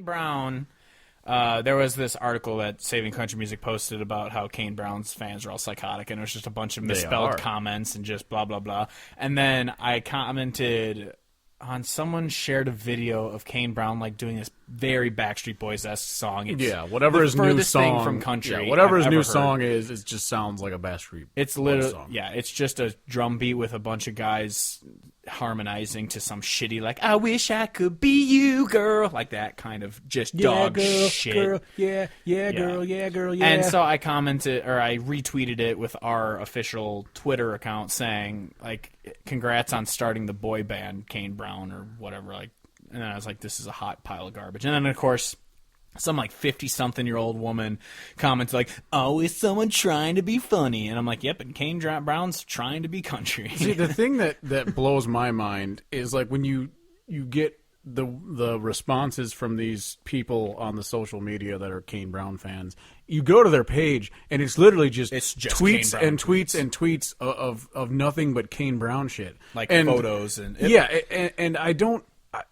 Kane Brown. There was this article that Saving Country Music posted about how Kane Brown's fans are all psychotic, and it was just a bunch of misspelled comments and just blah, blah, blah. And then I commented on someone shared a video of Kane Brown like doing this very Backstreet Boys-esque song. It's whatever his new song thing from country. Yeah, whatever his new song is, it just sounds like a Backstreet Boys song. Yeah, it's just a drum beat with a bunch of guys harmonizing to some shitty like "I wish I could be you, girl," like that kind of just dog girl, shit. Girl, girl, girl, yeah. And so I commented or I retweeted it with our official Twitter account saying like, "Congrats on starting the boy band Kane Brown," or whatever. Like, and then I was like, "This is a hot pile of garbage." And then of course, some like 50-something-year-old woman comments like, "Oh, is someone trying to be funny?" And I'm like, "Yep." And Kane Brown's trying to be country. See, the thing that blows my mind is like when you get the responses from these people on the social media that are Kane Brown fans. You go to their page and it's literally just tweets and tweets and tweets of nothing but Kane Brown shit, like photos and and I don't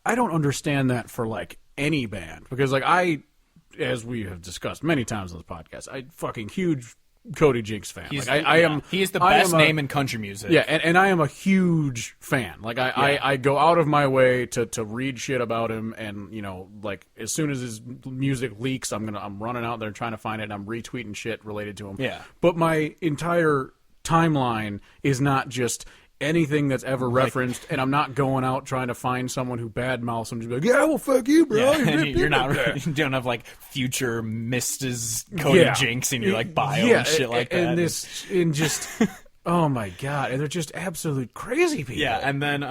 understand that for like any band, because like as we have discussed many times on this podcast, I fucking huge Cody Jinks fan. He is the best name in country music. Yeah, and I am a huge fan. Like I go out of my way to read shit about him, and you know, like as soon as his music leaks, I'm running out there trying to find it, and I'm retweeting shit related to him. Yeah. But my entire timeline is not just anything that's ever referenced, and I'm not going out trying to find someone who badmouths him and just be like, "Yeah, well, fuck you, bro." Yeah, and you don't have like future Mrs. Cody Jinks in your like bio and shit like that. And just oh my god, and they're just absolute crazy people. Yeah, and then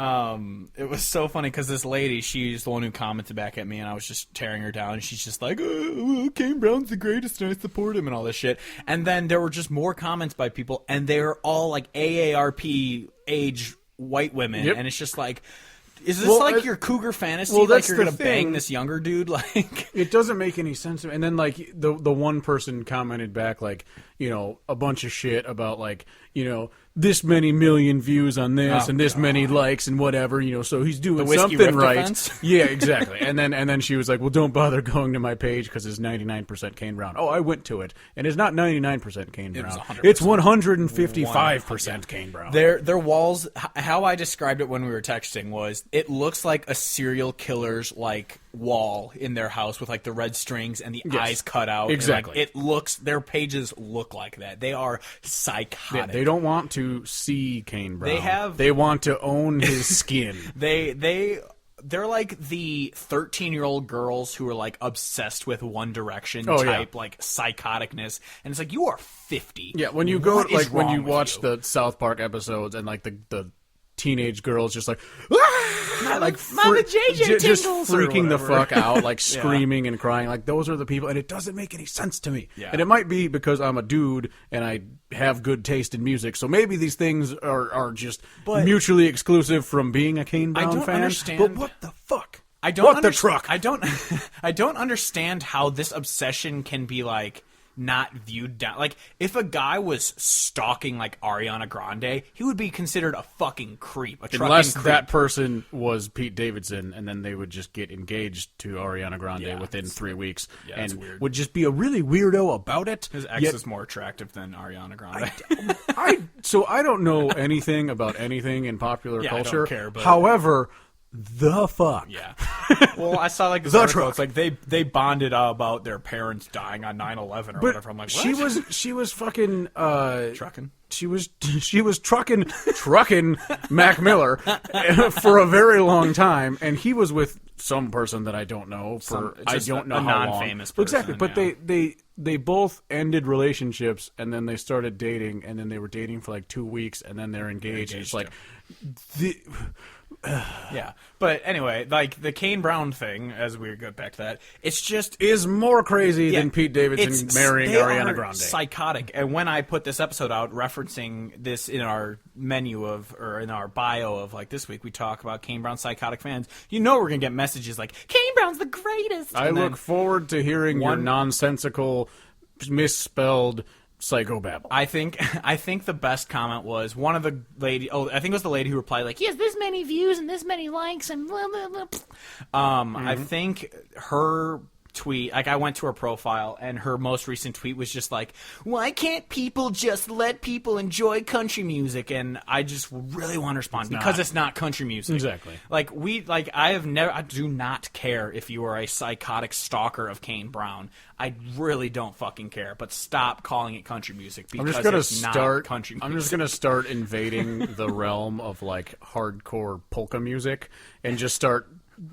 it was so funny because this lady, she's the one who commented back at me, and I was just tearing her down, and she's just like, "Oh, Kane Brown's the greatest, and I support him," and all this shit. And then there were just more comments by people, and they're all like AARP age white women, and it's just like, is this like your cougar fantasy? Like you're gonna bang this younger dude? Like it doesn't make any sense. And then like the one person commented back like, you know, a bunch of shit about like, you know, this many million views on this and this many likes and whatever, you know, so he's doing something right. Defense? Yeah, exactly. and then she was like, "Well, don't bother going to my page because it's 99% Kane Brown." Oh, I went to it, and it's not 99% Kane Brown. It's 155% Kane Brown. Their walls. How I described it when we were texting was, it looks like a serial killer's like wall in their house with like the red strings and the eyes cut out. Exactly. Like, it looks. Their pages look like that. They are psychotic. Yeah, they don't want to see Kane Brown. They want to own his skin. They're like the 13-year-old girls who are like obsessed with One Direction type like psychoticness, and it's like, you are 50. Yeah, when you go like when you watch the South Park episodes and like the teenage girls just like, like Mama JJ just freaking the fuck out, like screaming and crying, like those are the people, and it doesn't make any sense to me. Yeah. And it might be because I'm a dude and I have good taste in music, so maybe these things are just mutually exclusive from being a Kane Brown fan. Understand. But what the fuck? The truck? I don't understand how this obsession can be like not viewed down. Like, if a guy was stalking like Ariana Grande, he would be considered a fucking creep. Unless that person was Pete Davidson, and then they would just get engaged to Ariana Grande within 3 weeks, and would just be a really weirdo about it. His ex is more attractive than Ariana Grande. So I don't know anything about anything in popular culture. I don't care, but however, the fuck? Yeah. Well, I saw like this article. It's like they bonded about their parents dying on 9/11 or whatever. I'm like, what? She was fucking trucking. She was trucking Mac Miller for a very long time, and he was with some person that I don't know I don't know how non-famous long. person, Exactly, but they both ended relationships, and then they started dating, and then they were dating for like 2 weeks, and then they're engaged. And it's like yeah, but anyway, like the Kane Brown thing, as we get back to that, it's just is more crazy than Pete Davidson marrying Ariana Grande. Psychotic. And when I put this episode out, referencing this in our menu in our bio of like this week, we talk about Kane Brown psychotic fans. You know, we're gonna get messages like Kane Brown's the greatest. I look forward to hearing your nonsensical, misspelled, psychobabble. I think the best comment was one of the lady. Oh, I think it was the lady who replied like, "He has this many views and this many likes and blah blah blah." I think her tweet, like I went to her profile and her most recent tweet was just like, why can't people just let people enjoy country music? And I just really want to respond because it's not country music. Exactly. I do not care if you are a psychotic stalker of Kane Brown. I really don't fucking care, but stop calling it country music because it's not country music. I'm just going to start invading the realm of like hardcore polka music and just start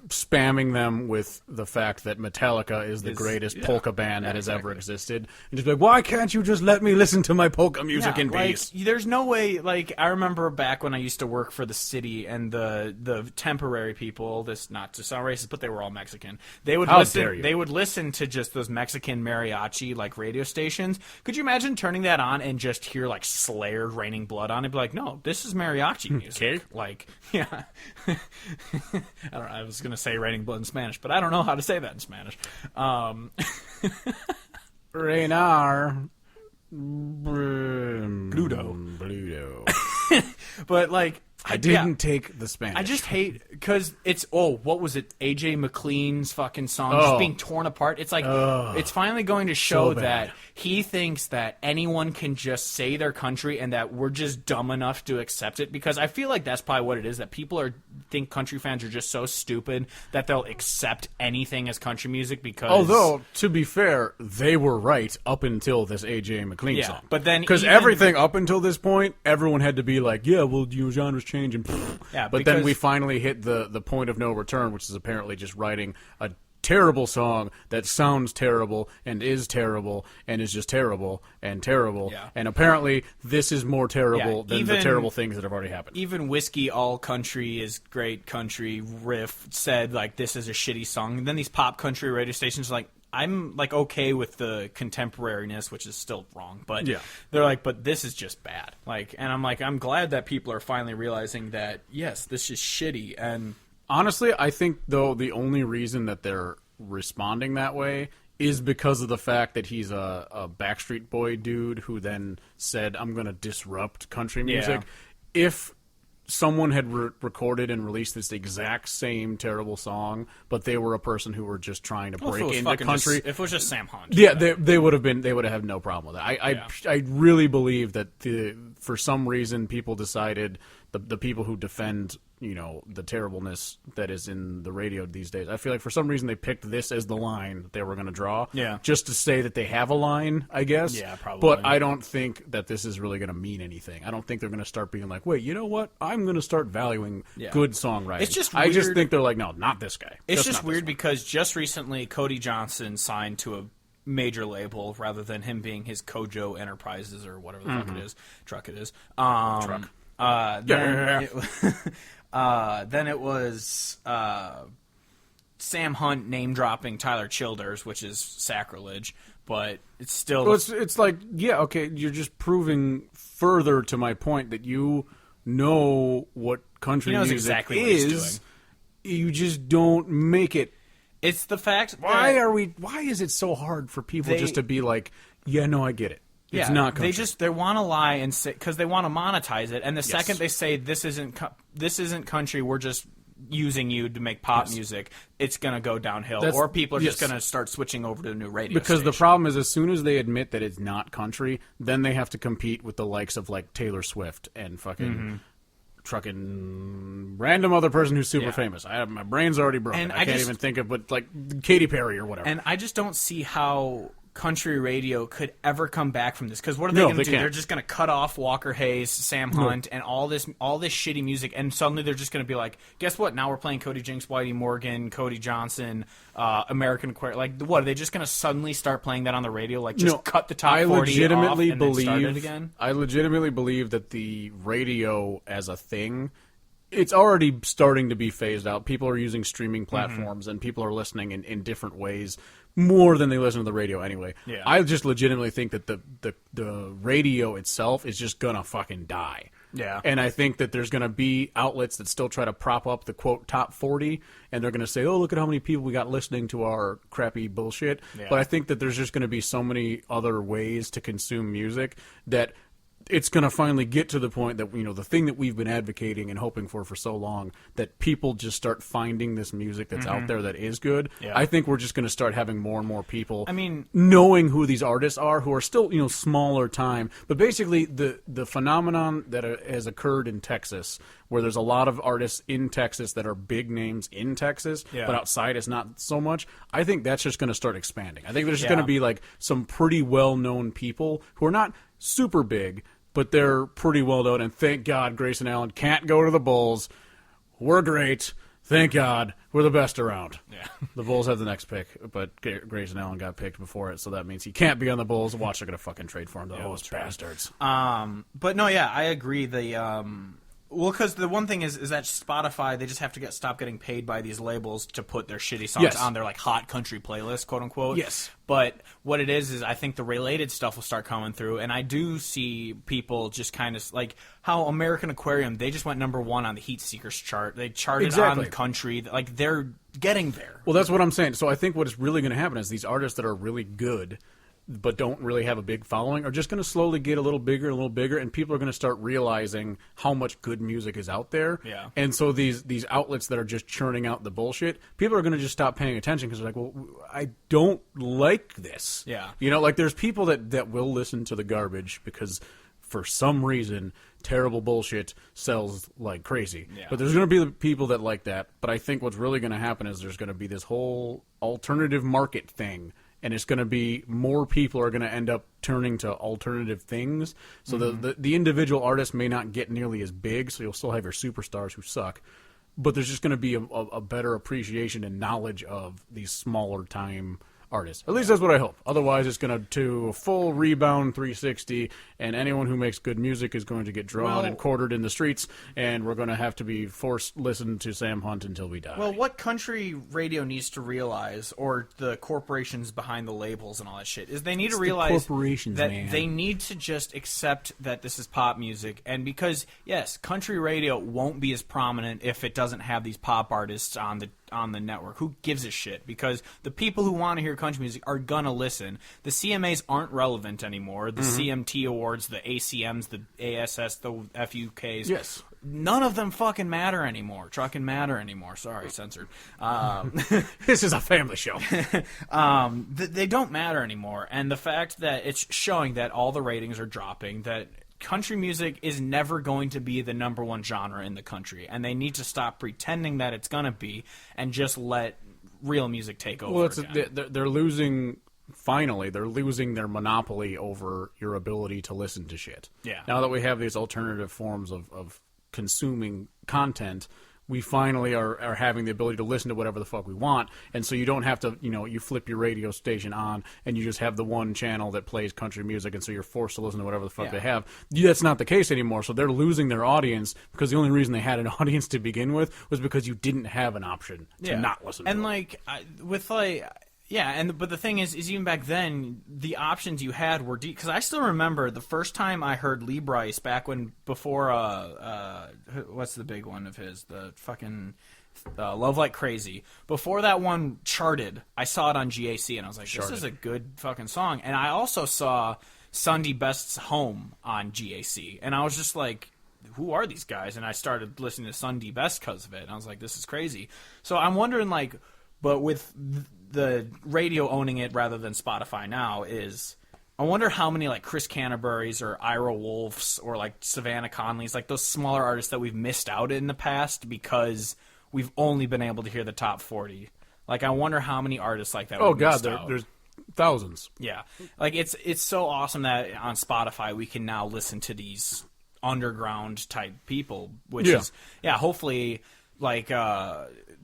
spamming them with the fact that Metallica is the greatest polka band that has ever existed, and just be like, why can't you just let me listen to my polka music in peace? There's no way. Like, I remember back when I used to work for the city, and the temporary people, this not to sound racist, but they were all Mexican. They would listen. They would listen to just those Mexican mariachi like radio stations. Could you imagine turning that on and just hear like Slayer, Raining Blood on it? Be like, no, this is mariachi music. Okay. Like, yeah. I don't know. I was gonna say Raining Blood in Spanish, but I don't know how to say that in Spanish. Reinar Bluto. But like, I didn't take the Spanish. I just hate because it's what was it? AJ McLean's fucking song just being torn apart. It's like it's finally going to show that he thinks that anyone can just say their country and that we're just dumb enough to accept it. Because I feel like that's probably what it is, that people think country fans are just so stupid that they'll accept anything as country music. Because although to be fair, they were right up until this AJ McLean song. But then because everything up until this point, everyone had to be like, yeah, well, genres change and but then we finally hit the point of no return, which is apparently just writing a terrible song that sounds terrible and is just terrible and terrible. Yeah. And apparently this is more terrible than the terrible things that have already happened. Even Whiskey All Country is great country riff said like this is a shitty song. And then these pop country radio stations are like, I'm like okay with the contemporariness, which is still wrong, but they're like, but this is just bad. Like, and I'm like, I'm glad that people are finally realizing that yes, this is shitty. And honestly, I think though the only reason that they're responding that way is because of the fact that he's a Backstreet Boy dude who then said, I'm going to disrupt country music. Yeah. If someone had recorded and released this exact same terrible song, but they were a person who were just trying to break into country. If it was just Sam Hunt. Yeah, they would have had no problem with it. I really believe that for some reason people decided, the people who defend the terribleness that is in the radio these days, I feel like for some reason they picked this as the line that they were going to draw. Yeah. Just to say that they have a line, I guess. Yeah, probably. But I don't think that this is really going to mean anything. I don't think they're going to start being like, wait, you know what? I'm going to start valuing good songwriting. It's just weird. I just think they're like, no, not this guy. It's just weird because just recently Cody Johnson signed to a major label rather than him being his Kojo Enterprises or whatever the fuck it is. Truck it is. Truck. Then it was Sam Hunt name dropping Tyler Childers, which is sacrilege, but it's still. Well, it's like, yeah, okay, you're just proving further to my point that you know what country music exactly is. What he's doing. You just don't make it. It's the fact. Why is it so hard for people just to be like, yeah, no, I get it. It's not country. They want to lie and say, because they want to monetize it. And the second they say this isn't country, we're just using you to make pop music, it's going to go downhill. Or people are just going to start switching over to a new radio Because station. The problem is, as soon as they admit that it's not country, then they have to compete with the likes of like Taylor Swift and fucking trucking random other person who's super famous. My brain's already broken. And I can't even think of, but like Katy Perry or whatever. And I just don't see how country radio could ever come back from this, because what are they going to do? They're just going to cut off Walker Hayes, Sam Hunt, and all this shitty music, and suddenly they're just going to be like, guess what? Now we're playing Cody Jinks, Whitey Morgan, Cody Johnson, American Queer. Like, what? Are they just going to suddenly start playing that on the radio? Like, just cut the top 40 off and then start it again? I legitimately believe that the radio as a thing, it's already starting to be phased out. People are using streaming platforms, and people are listening in different ways, more than they listen to the radio anyway. Yeah. I just legitimately think that the radio itself is just gonna fucking die. Yeah. And I think that there's going to be outlets that still try to prop up the, quote, top 40, and they're going to say, oh, look at how many people we got listening to our crappy bullshit. Yeah. But I think that there's just going to be so many other ways to consume music that it's going to finally get to the point that, the thing that we've been advocating and hoping for so long, that people just start finding this music that's out there that is good. Yeah. I think we're just going to start having more and more people mean, knowing who these artists are, who are still, smaller time. But basically, the phenomenon that has occurred in Texas, where there's a lot of artists in Texas that are big names in Texas, but outside it's not so much, I think that's just going to start expanding. I think there's just going to be like some pretty well-known people who are not super big, but they're pretty well known, and thank God Grayson Allen can't go to the Bulls. We're great. Thank God. We're the best around. Yeah. The Bulls have the next pick, but Grayson Allen got picked before it, so that means he can't be on the Bulls. Watch, they're going to fucking trade for him, those bastards. But no, yeah, I agree. Well, because the one thing is that Spotify, they just have to stop getting paid by these labels to put their shitty songs on their, like, hot country playlist, quote unquote. Yes. But what it is I think the related stuff will start coming through, and I do see people just kind of, like, how American Aquarium, they just went number 1 on the Heat Seekers chart. They charted on the country. Like, they're getting there. Well, that's what I'm saying. So I think what is really going to happen is these artists that are really good but don't really have a big following are just going to slowly get a little bigger, and people are going to start realizing how much good music is out there. Yeah. And so these outlets that are just churning out the bullshit, people are going to just stop paying attention because they're like, well, I don't like this. Yeah. Like there's people that will listen to the garbage because for some reason terrible bullshit sells like crazy. Yeah. But there's going to be people that like that. But I think what's really going to happen is there's going to be this whole alternative market thing. And it's going to be more people are going to end up turning to alternative things. So the individual artist may not get nearly as big, so you'll still have your superstars who suck. But there's just going to be a better appreciation and knowledge of these smaller time artists. At least that's what I hope. Otherwise, it's going to do a full rebound 360, and anyone who makes good music is going to get drawn and quartered in the streets, and we're going to have to be forced listen to Sam Hunt until we die. Well, what country radio needs to realize, or the corporations behind the labels and all that shit, is they need to realize that they need to just accept that this is pop music, and because, yes, country radio won't be as prominent if it doesn't have these pop artists on the network. Who gives a shit? Because the people who want to hear country music are gonna listen. The CMAs aren't relevant anymore. The CMT awards, the ACMs, the ASS, the FUKs. Yes. None of them fucking matter anymore. Trucking matter anymore. Sorry, censored. This is a family show. They don't matter anymore. And the fact that it's showing that all the ratings are dropping, that country music is never going to be the number 1 genre in the country, and they need to stop pretending that it's going to be and just let real music take over. Well, they're losing. Finally, they're losing their monopoly over your ability to listen to shit. Yeah. Now that we have these alternative forms of consuming content, we finally are having the ability to listen to whatever the fuck we want, and so you don't have to, you flip your radio station on and you just have the one channel that plays country music, and so you're forced to listen to whatever the fuck they have. That's not the case anymore, so they're losing their audience because the only reason they had an audience to begin with was because you didn't have an option to not listen to it. But the thing is even back then, the options you had were deep. Because I still remember the first time I heard Lee Brice before what's the big one of his? The fucking Love Like Crazy. Before that one charted, I saw it on GAC, and I was like, this is a good fucking song. And I also saw Sunday Best's Home on GAC, and I was just like, who are these guys? And I started listening to Sunday Best because of it, and I was like, this is crazy. So I'm wondering, like, but with the radio owning it rather than Spotify now, I wonder how many, like, Chris Canterbury's or Ira Wolf's or, like, Savannah Conley's, like, those smaller artists that we've missed out in the past because we've only been able to hear the top 40. Like, I wonder how many artists like that we've missed out. There's thousands. Yeah. Like, it's so awesome that on Spotify we can now listen to these underground type people, which is, hopefully, like,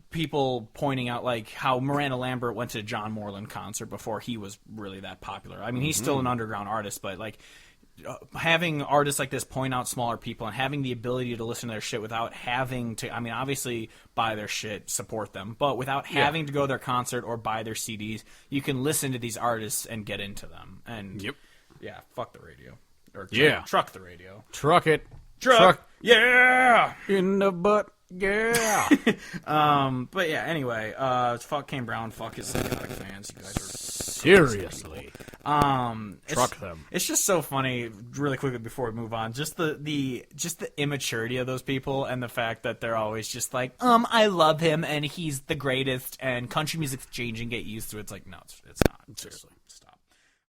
people pointing out, like, how Miranda Lambert went to a John Moreland concert before he was really that popular. I mean, he's still an underground artist, but, like, having artists like this point out smaller people and having the ability to listen to their shit without having to, I mean, obviously buy their shit, support them, but without having to go to their concert or buy their CDs, you can listen to these artists and get into them. And, fuck the radio. Or truck the radio. Truck it. Truck. Yeah. In the butt. Yeah. But yeah, anyway, fuck Kane Brown, fuck his psychotic fans. You guys are Seriously. Truck them. It's just so funny, really quickly before we move on, just the immaturity of those people and the fact that they're always just like, I love him and he's the greatest and country music's changing, get used to it. It's like, no, it's not. Seriously.